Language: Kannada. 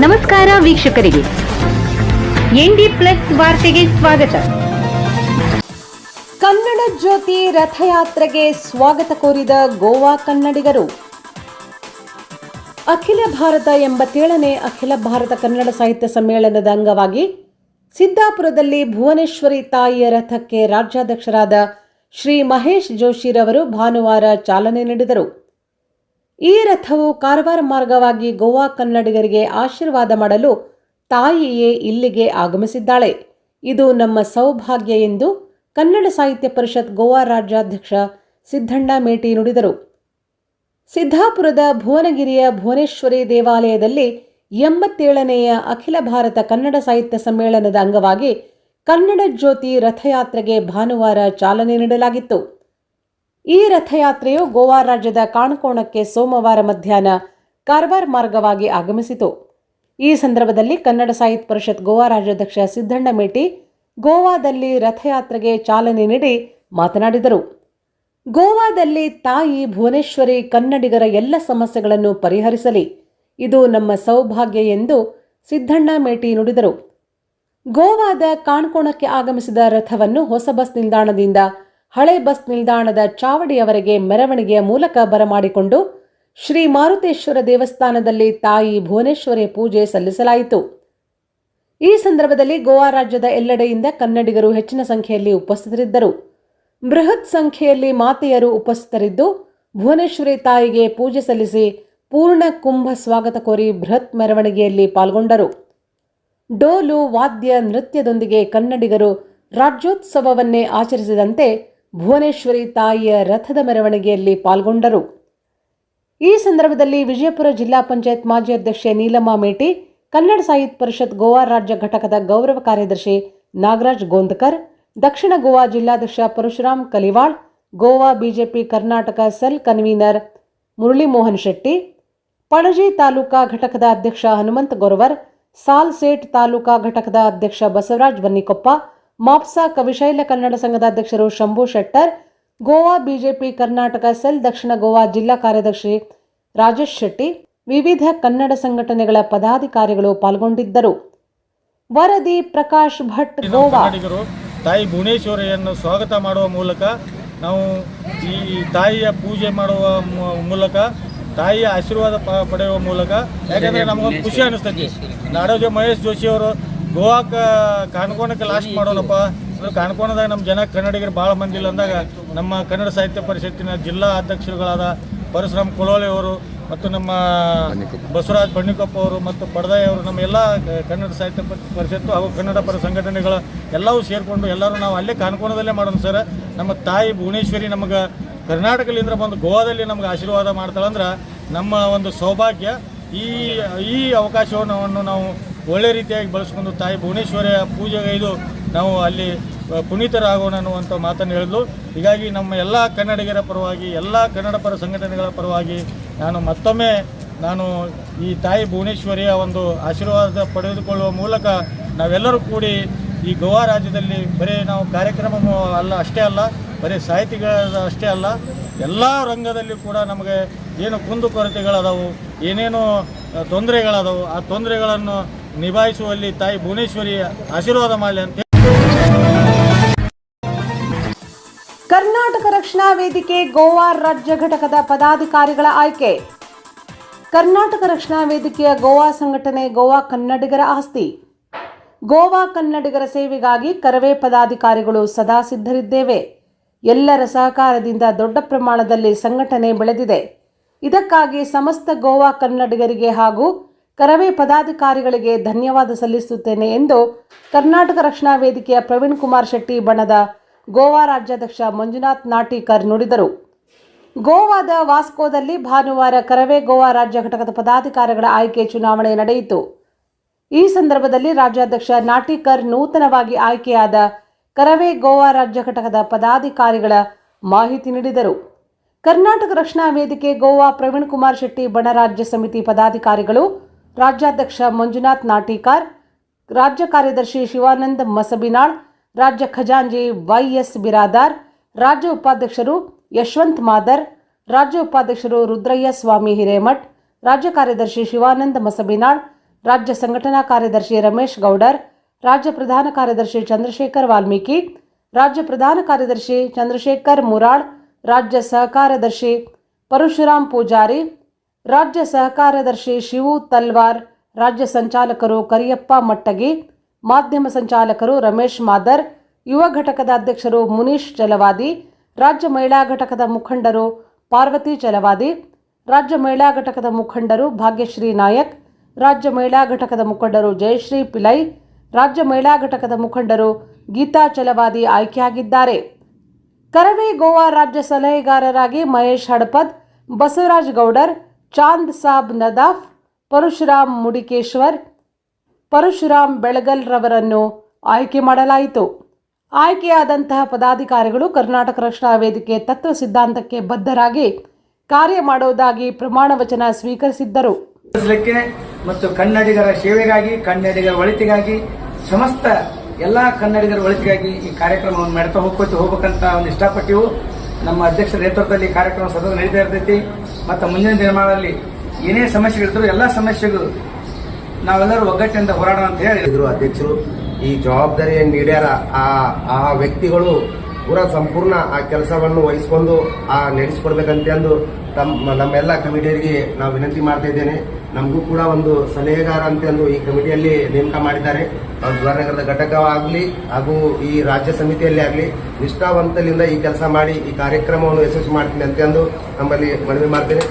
ನಮಸ್ಕಾರ ವೀಕ್ಷಕರಿಗೆ, ಎನ್ಡಿ ಪ್ಲಸ್ ವಾರ್ತೆಗೆ ಸ್ವಾಗತ. ಕನ್ನಡ ಜ್ಯೋತಿ ರಥಯಾತ್ರೆಗೆ ಸ್ವಾಗತ ಕೋರಿದ ಗೋವಾ ಕನ್ನಡಿಗರು. ಅಖಿಲ ಭಾರತ 87ನೇ ಅಖಿಲ ಭಾರತ ಕನ್ನಡ ಸಾಹಿತ್ಯ ಸಮ್ಮೇಳನದ ಅಂಗವಾಗಿ ಸಿದ್ದಾಪುರದಲ್ಲಿ ಭುವನೇಶ್ವರಿ ತಾಯಿಯ ರಥಕ್ಕೆ ರಾಜ್ಯಾಧ್ಯಕ್ಷರಾದ ಶ್ರೀ ಮಹೇಶ್ ಜೋಶಿರವರು ಭಾನುವಾರ ಚಾಲನೆ ನೀಡಿದರು. ಈ ರಥವು ಕಾರವಾರ ಮಾರ್ಗವಾಗಿ ಗೋವಾ ಕನ್ನಡಿಗರಿಗೆ ಆಶೀರ್ವಾದ ಮಾಡಲು ತಾಯಿಯೇ ಇಲ್ಲಿಗೆ ಆಗಮಿಸಿದ್ದಾಳೆ. ಇದು ನಮ್ಮ ಸೌಭಾಗ್ಯ ಎಂದು ಕನ್ನಡ ಸಾಹಿತ್ಯ ಪರಿಷತ್ ಗೋವಾ ರಾಜ್ಯಾಧ್ಯಕ್ಷ ಸಿದ್ದಣ್ಣ ಮೇಟಿ ನುಡಿದರು. ಸಿದ್ದಾಪುರದ ಭುವನಗಿರಿಯ ಭುವನೇಶ್ವರಿ ದೇವಾಲಯದಲ್ಲಿ 87ನೇಯ ಅಖಿಲ ಭಾರತ ಕನ್ನಡ ಸಾಹಿತ್ಯ ಸಮ್ಮೇಳನದ ಅಂಗವಾಗಿ ಕನ್ನಡ ಜ್ಯೋತಿ ರಥಯಾತ್ರೆಗೆ ಭಾನುವಾರ ಚಾಲನೆ ನೀಡಲಾಗಿತ್ತು. ಈ ರಥಯಾತ್ರೆಯು ಗೋವಾ ರಾಜ್ಯದ ಕಾಣಕೋಣಕ್ಕೆ ಸೋಮವಾರ ಮಧ್ಯಾಹ್ನ ಕಾರವಾರ ಮಾರ್ಗವಾಗಿ ಆಗಮಿಸಿತು. ಈ ಸಂದರ್ಭದಲ್ಲಿ ಕನ್ನಡ ಸಾಹಿತ್ಯ ಪರಿಷತ್ ಗೋವಾ ರಾಜ್ಯಾಧ್ಯಕ್ಷ ಸಿದ್ದಣ್ಣ ಮೇಟಿ ಗೋವಾದಲ್ಲಿ ರಥಯಾತ್ರೆಗೆ ಚಾಲನೆ ನೀಡಿ ಮಾತನಾಡಿದರು. ಗೋವಾದಲ್ಲಿ ತಾಯಿ ಭುವನೇಶ್ವರಿ ಕನ್ನಡಿಗರ ಎಲ್ಲ ಸಮಸ್ಯೆಗಳನ್ನು ಪರಿಹರಿಸಲಿ, ಇದು ನಮ್ಮ ಸೌಭಾಗ್ಯ ಎಂದು ಸಿದ್ದಣ್ಣ ಮೇಟಿ ನುಡಿದರು. ಗೋವಾದ ಕಾಣಕೋಣಕ್ಕೆ ಆಗಮಿಸಿದ ರಥವನ್ನು ಹೊಸ ಬಸ್ ನಿಲ್ದಾಣದಿಂದ ಹಳೆ ಬಸ್ ನಿಲ್ದಾಣದ ಚಾವಡಿಯವರೆಗೆ ಮೆರವಣಿಗೆಯ ಮೂಲಕ ಬರಮಾಡಿಕೊಂಡು ಶ್ರೀ ಮಾರುತೇಶ್ವರ ದೇವಸ್ಥಾನದಲ್ಲಿ ತಾಯಿ ಭುವನೇಶ್ವರಿ ಪೂಜೆ ಸಲ್ಲಿಸಲಾಯಿತು. ಈ ಸಂದರ್ಭದಲ್ಲಿ ಗೋವಾ ರಾಜ್ಯದ ಎಲ್ಲೆಡೆಯಿಂದ ಕನ್ನಡಿಗರು ಹೆಚ್ಚಿನ ಸಂಖ್ಯೆಯಲ್ಲಿ ಉಪಸ್ಥಿತರಿದ್ದರು. ಬೃಹತ್ ಸಂಖ್ಯೆಯಲ್ಲಿ ಮಾತೆಯರು ಉಪಸ್ಥಿತರಿದ್ದು ಭುವನೇಶ್ವರಿ ತಾಯಿಗೆ ಪೂಜೆ ಸಲ್ಲಿಸಿ ಪೂರ್ಣ ಕುಂಭ ಸ್ವಾಗತ ಕೋರಿ ಬೃಹತ್ ಮೆರವಣಿಗೆಯಲ್ಲಿ ಪಾಲ್ಗೊಂಡರು. ಡೋಲು ವಾದ್ಯ ನೃತ್ಯದೊಂದಿಗೆ ಕನ್ನಡಿಗರು ರಾಜ್ಯೋತ್ಸವವನ್ನೇ ಆಚರಿಸಿದಂತೆ ಭುವನೇಶ್ವರಿ ತಾಯಿಯ ರಥದ ಮೆರವಣಿಗೆಯಲ್ಲಿ ಪಾಲ್ಗೊಂಡರು. ಈ ಸಂದರ್ಭದಲ್ಲಿ ವಿಜಯಪುರ ಜಿಲ್ಲಾ ಪಂಚಾಯತ್ ಮಾಜಿ ಅಧ್ಯಕ್ಷೆ ನೀಲಮ್ಮ ಮೇಟಿ, ಕನ್ನಡ ಸಾಹಿತ್ಯ ಪರಿಷತ್ ಗೋವಾ ರಾಜ್ಯ ಘಟಕದ ಗೌರವ ಕಾರ್ಯದರ್ಶಿ ನಾಗರಾಜ್ ಗೋಂದಕರ್, ದಕ್ಷಿಣ ಗೋವಾ ಜಿಲ್ಲಾಧ್ಯಕ್ಷ Parashuram Kaliwal, Goa BJP Karnataka cell convener Murali Mohan Shetty, Panaji taluka ಘಟಕದ ಅಧ್ಯಕ್ಷ ಹನುಮಂತ ಗೊರವರ್, ಸಾಲ್ ಸೇಟ್ ತಾಲೂಕಾ ಘಟಕದ ಅಧ್ಯಕ್ಷ ಬಸವರಾಜ್ ಬನ್ನಿಕೊಪ್ಪ, ಮಾಪ್ಸಾ ಕವಿಶೈಲ ಕನ್ನಡ ಸಂಘದ ಅಧ್ಯಕ್ಷರು ಶಂಭು ಶೆಟ್ಟರ್, ಗೋವಾ ಬಿಜೆಪಿ ಕರ್ನಾಟಕ ಸೆಲ್ ದಕ್ಷಿಣ ಗೋವಾ ಜಿಲ್ಲಾ ಕಾರ್ಯದರ್ಶಿ ರಾಜೇಶ್ ಶೆಟ್ಟಿ, ವಿವಿಧ ಕನ್ನಡ ಸಂಘಟನೆಗಳ ಪದಾಧಿಕಾರಿಗಳು ಪಾಲ್ಗೊಂಡಿದ್ದರು. ವರದಿ ಪ್ರಕಾಶ್ ಭಟ್, ಗೋವಾ. ತಾಯಿ ಭುವನೇಶ್ವರಿಯನ್ನು ಸ್ವಾಗತ ಮಾಡುವ ಮೂಲಕ ನಾವು ಈ ತಾಯಿಯ ಪೂಜೆ ಮಾಡುವ ಮೂಲಕ ತಾಯಿಯ ಆಶೀರ್ವಾದ ಪಡೆಯುವ ಮೂಲಕ, ಯಾಕಂದರೆ ನಮಗೊಂದು ಖುಷಿ ಅನಿಸ್ತೈತಿ. ನಾಡೋಜ ಮಹೇಶ್ ಜೋಶಿ ಅವರು ಗೋವಾಕ್ಕೆ ಕಾಣಕೋಣಕ್ಕೆ ಲಾಸ್ಟ್ ಮಾಡೋಣಪ್ಪ ಅಂದ್ರೆ ಕಾಣಕೋಣದಾಗ ನಮ್ಮ ಜನ ಕನ್ನಡಿಗರು ಭಾಳ ಮಂದಿ ಇಲ್ಲ ಅಂದಾಗ ನಮ್ಮ ಕನ್ನಡ ಸಾಹಿತ್ಯ ಪರಿಷತ್ತಿನ ಜಿಲ್ಲಾ ಅಧ್ಯಕ್ಷರುಗಳಾದ ಪರಶುರಾಮ್ ಕೊಳೋಳಿ ಅವರು ಮತ್ತು ನಮ್ಮ ಬಸವರಾಜ್ ಬಣ್ಣಿಕೊಪ್ಪ ಅವರು ಮತ್ತು ಪಡದಾಯಿ ಅವರು, ನಮ್ಮ ಎಲ್ಲ ಕನ್ನಡ ಸಾಹಿತ್ಯ ಪರಿಷತ್ತು ಹಾಗೂ ಕನ್ನಡ ಪರ ಸಂಘಟನೆಗಳ ಎಲ್ಲವೂ ಸೇರಿಕೊಂಡು ಎಲ್ಲರೂ ನಾವು ಅಲ್ಲೇ ಕಾಣಕೋಣದಲ್ಲೇ ಮಾಡೋಣ ಸರ್. ನಮ್ಮ ತಾಯಿ ಭುವನೇಶ್ವರಿ ನಮಗೆ ಕರ್ನಾಟಕದಿಂದ ಬಂದು ಗೋವಾದಲ್ಲಿ ನಮಗೆ ಆಶೀರ್ವಾದ ಮಾಡ್ತಾಳಂದ್ರೆ ನಮ್ಮ ಒಂದು ಸೌಭಾಗ್ಯ. ಈ ಅವಕಾಶವನ್ನು ನಾವು ಒಳ್ಳೆ ರೀತಿಯಾಗಿ ಬಳಸ್ಕೊಂಡು ತಾಯಿ ಭುವನೇಶ್ವರಿಯ ಪೂಜೆಗೈದು ನಾವು ಅಲ್ಲಿ ಪುನೀತರಾಗೋಣ ಅನ್ನುವಂಥ ಮಾತನ್ನು ಹೇಳಿದ್ಲು. ಹೀಗಾಗಿ ನಮ್ಮ ಎಲ್ಲ ಕನ್ನಡಿಗರ ಪರವಾಗಿ, ಎಲ್ಲ ಕನ್ನಡ ಪರ ಸಂಘಟನೆಗಳ ಪರವಾಗಿ ಮತ್ತೊಮ್ಮೆ ಈ ತಾಯಿ ಭುವನೇಶ್ವರಿಯ ಒಂದು ಆಶೀರ್ವಾದ ಪಡೆದುಕೊಳ್ಳುವ ಮೂಲಕ ನಾವೆಲ್ಲರೂ ಕೂಡಿ ಈ ಗೋವಾ ರಾಜ್ಯದಲ್ಲಿ ಬರೀ ನಾವು ಕಾರ್ಯಕ್ರಮ ಅಷ್ಟೇ ಅಲ್ಲ, ಬರೀ ಸಾಹಿತಿಗಳ ಅಷ್ಟೇ ಅಲ್ಲ, ಎಲ್ಲ ರಂಗದಲ್ಲಿ ಕೂಡ ನಮಗೆ ಏನು ಕುಂದುಕೊರತೆಗಳದಾವು, ಏನೇನೋ ತೊಂದರೆಗಳದಾವು, ಆ ತೊಂದರೆಗಳನ್ನು ನಿಭಾಯಿಸುವಲ್ಲಿ ತಾಯಿ ಭುವನೇಶ್ವರಿ ಆಶೀರ್ವಾದ ಮಾಡಲಿ ಅಂತ. ಕರ್ನಾಟಕ ರಕ್ಷಣಾ ವೇದಿಕೆ ಗೋವಾ ರಾಜ್ಯ ಘಟಕದ ಪದಾಧಿಕಾರಿಗಳ ಆಯ್ಕೆ. ಕರ್ನಾಟಕ ರಕ್ಷಣಾ ವೇದಿಕೆಯ ಗೋವಾ ಸಂಘಟನೆ ಗೋವಾ ಕನ್ನಡಿಗರ ಆಸ್ತಿ. ಗೋವಾ ಕನ್ನಡಿಗರ ಸೇವೆಗಾಗಿ ಕರವೇ ಪದಾಧಿಕಾರಿಗಳು ಸದಾ ಸಿದ್ಧರಿದ್ದೇವೆ. ಎಲ್ಲರ ಸಹಕಾರದಿಂದ ದೊಡ್ಡ ಪ್ರಮಾಣದಲ್ಲಿ ಸಂಘಟನೆ ಬೆಳೆದಿದೆ. ಇದಕ್ಕಾಗಿ ಸಮಸ್ತ ಗೋವಾ ಕನ್ನಡಿಗರಿಗೆ ಹಾಗೂ ಕರವೇ ಪದಾಧಿಕಾರಿಗಳಿಗೆ ಧನ್ಯವಾದ ಸಲ್ಲಿಸುತ್ತೇನೆ ಎಂದು ಕರ್ನಾಟಕ ರಕ್ಷಣಾ ವೇದಿಕೆಯ ಪ್ರವೀಣ್ ಕುಮಾರ್ ಶೆಟ್ಟಿ ಬಣದ ಗೋವಾ ರಾಜ್ಯಾಧ್ಯಕ್ಷ ಮಂಜುನಾಥ್ ನಾಟಿಕರ್ ನುಡಿದರು. ಗೋವಾದ ವಾಸ್ಕೋದಲ್ಲಿ ಭಾನುವಾರ ಕರವೇ ಗೋವಾ ರಾಜ್ಯ ಘಟಕದ ಪದಾಧಿಕಾರಿಗಳ ಆಯ್ಕೆ ಚುನಾವಣೆ ನಡೆಯಿತು. ಈ ಸಂದರ್ಭದಲ್ಲಿ ರಾಜ್ಯಾಧ್ಯಕ್ಷ ನಾಟಿಕರ್ ನೂತನವಾಗಿ ಆಯ್ಕೆಯಾದ ಕರವೇ ಗೋವಾ ರಾಜ್ಯ ಘಟಕದ ಪದಾಧಿಕಾರಿಗಳ ಮಾಹಿತಿ ನೀಡಿದರು. ಕರ್ನಾಟಕ ರಕ್ಷಣಾ ವೇದಿಕೆ ಗೋವಾ ಪ್ರವೀಣ್ ಕುಮಾರ್ ಶೆಟ್ಟಿ ಬಣ ರಾಜ್ಯ ಸಮಿತಿ ಪದಾಧಿಕಾರಿಗಳು, ರಾಜ್ಯಾಧ್ಯಕ್ಷ ಮಂಜುನಾಥ್ ನಾಟಿಕಾರ್, ರಾಜ್ಯ ಕಾರ್ಯದರ್ಶಿ ಶಿವಾನಂದ್ ಮಸಬಿನಾಳ್, ರಾಜ್ಯ ಖಜಾಂಜಿ ವೈಎಸ್ ಬಿರಾದಾರ್, ರಾಜ್ಯ ಉಪಾಧ್ಯಕ್ಷರು ಯಶವಂತ್ ಮಾದರ್, ರಾಜ್ಯ ಉಪಾಧ್ಯಕ್ಷರು ರುದ್ರಯ್ಯ ಸ್ವಾಮಿ ಹಿರೇಮಠ್, ರಾಜ್ಯ ಕಾರ್ಯದರ್ಶಿ ಶಿವಾನಂದ ಮಸಬಿನಾಳ್, ರಾಜ್ಯ ಸಂಘಟನಾ ಕಾರ್ಯದರ್ಶಿ ರಮೇಶ್ ಗೌಡರ್, ರಾಜ್ಯ ಪ್ರಧಾನ ಕಾರ್ಯದರ್ಶಿ ಚಂದ್ರಶೇಖರ್ ವಾಲ್ಮೀಕಿ, ರಾಜ್ಯ ಪ್ರಧಾನ ಕಾರ್ಯದರ್ಶಿ ಚಂದ್ರಶೇಖರ್ ಮುರಾಳ್, ರಾಜ್ಯ ಸಹಕಾರ್ಯದರ್ಶಿ ಪರಶುರಾಮ್ ಪೂಜಾರಿ, ರಾಜ್ಯ ಸಹಕಾರ್ಯದರ್ಶಿ ಶಿವು ತಲ್ವಾರ್, ರಾಜ್ಯ ಸಂಚಾಲಕರು ಕರಿಯಪ್ಪ ಮಟ್ಟಗಿ, ಮಾಧ್ಯಮ ಸಂಚಾಲಕರು ರಮೇಶ್ ಮಾದರ್, ಯುವ ಘಟಕದ ಅಧ್ಯಕ್ಷರು ಮುನೀಶ್ ಚಲವಾದಿ, ರಾಜ್ಯ ಮಹಿಳಾ ಘಟಕದ ಮುಖಂಡರು ಪಾರ್ವತಿ ಚಲವಾದಿ, ರಾಜ್ಯ ಮಹಿಳಾ ಘಟಕದ ಮುಖಂಡರು ಭಾಗ್ಯಶ್ರೀ ನಾಯಕ್, ರಾಜ್ಯ ಮಹಿಳಾ ಘಟಕದ ಮುಖಂಡರು ಜಯಶ್ರೀ ಪಿಲೈ, ರಾಜ್ಯ ಮಹಿಳಾ ಘಟಕದ ಮುಖಂಡರು ಗೀತಾ ಚಲವಾದಿ ಆಯ್ಕೆಯಾಗಿದ್ದಾರೆ. ಕರವೇ ಗೋವಾ ರಾಜ್ಯ ಸಲಹೆಗಾರರಾಗಿ ಮಹೇಶ್ ಹಡಪದ್, ಬಸವರಾಜ್ ಗೌಡರ್, ಚಾಂದ್ ಸಾಬ್ ನದಾಫ್, ಪರಶುರಾಮ್ ಮುಡಿಕೇಶ್ವರ್, ಪರಶುರಾಮ್ ಬೆಳಗಲ್ ರವರನ್ನು ಆಯ್ಕೆ ಮಾಡಲಾಯಿತು. ಆಯ್ಕೆಯಾದಂತಹ ಪದಾಧಿಕಾರಿಗಳು ಕರ್ನಾಟಕ ರಕ್ಷಣಾ ವೇದಿಕೆ ತತ್ವ ಸಿದ್ಧಾಂತಕ್ಕೆ ಬದ್ಧರಾಗಿ ಕಾರ್ಯ ಮಾಡುವುದಾಗಿ ಪ್ರಮಾಣ ವಚನ ಸ್ವೀಕರಿಸಿದ್ದರು. ಮತ್ತು ಕನ್ನಡಿಗರ ಸೇವೆಗಾಗಿ, ಕನ್ನಡಿಗರ ಒಳಿತಿಗಾಗಿ, ಸಮಸ್ತ ಎಲ್ಲಾ ಕನ್ನಡಿಗರ ಒಳಿತಿಗಾಗಿ ಈ ಕಾರ್ಯಕ್ರಮವನ್ನು ಮಾಡ್ತಾ ಹೋಗ್ಬೇಕಂತ ಒಂದು ಇಷ್ಟಪಟ್ಟಿವು. ನಮ್ಮ ಅಧ್ಯಕ್ಷರ ನೇತೃತ್ವದಲ್ಲಿ ಕಾರ್ಯಕ್ರಮ ಸತತ ನಡೀತಾ ಇರ್ತೈತಿ. ಮತ್ತು ಮುಂದಿನ ದಿನಮಾನಗಳಲ್ಲಿ ಏನೇ ಸಮಸ್ಯೆಗಳಿದ್ರು ಎಲ್ಲ ಸಮಸ್ಯೆಗಳು ನಾವೆಲ್ಲರೂ ಒಗ್ಗಟ್ಟಿನಿಂದ ಹೋರಾಡೋಣ ಅಂತ ಹೇಳಿದ್ರು ಅಧ್ಯಕ್ಷರು. ಈ ಜವಾಬ್ದಾರಿ ನೀಡ್ಯಾರ ಆ ವ್ಯಕ್ತಿಗಳು ಪೂರಾ ಸಂಪೂರ್ಣ ಆ ಕೆಲಸವನ್ನು ವಹಿಸಿಕೊಂಡು ನಡೆಸಿಕೊಡ್ಬೇಕಂತಂದು ನಮ್ಮೆಲ್ಲ ಕಮಿಟಿಯವರಿಗೆ ನಾವು ವಿನಂತಿ ಮಾಡ್ತಾ ಇದ್ದೇನೆ. ನಮಗೂ ಕೂಡ ಒಂದು ಸಲಹೆಗಾರ ಅಂತಂದು ಈ ಕಮಿಟಿಯಲ್ಲಿ ನೇಮಕ ಮಾಡಿದ್ದಾರೆ. ಜವಾಹರನಗರದ ಘಟಕವಾಗಲಿ ಹಾಗೂ ಈ ರಾಜ್ಯ ಸಮಿತಿಯಲ್ಲಿ ಆಗಲಿ ನಿಷ್ಠಾವಂತದಿಂದ ಈ ಕೆಲಸ ಮಾಡಿ ಈ ಕಾರ್ಯಕ್ರಮವನ್ನು ಯಶಸ್ವಿ ಮಾಡ್ತೀನಿ ಅಂತಂದು ನಮ್ಮಲ್ಲಿ ಮನವಿ ಮಾಡ್ತೇನೆ.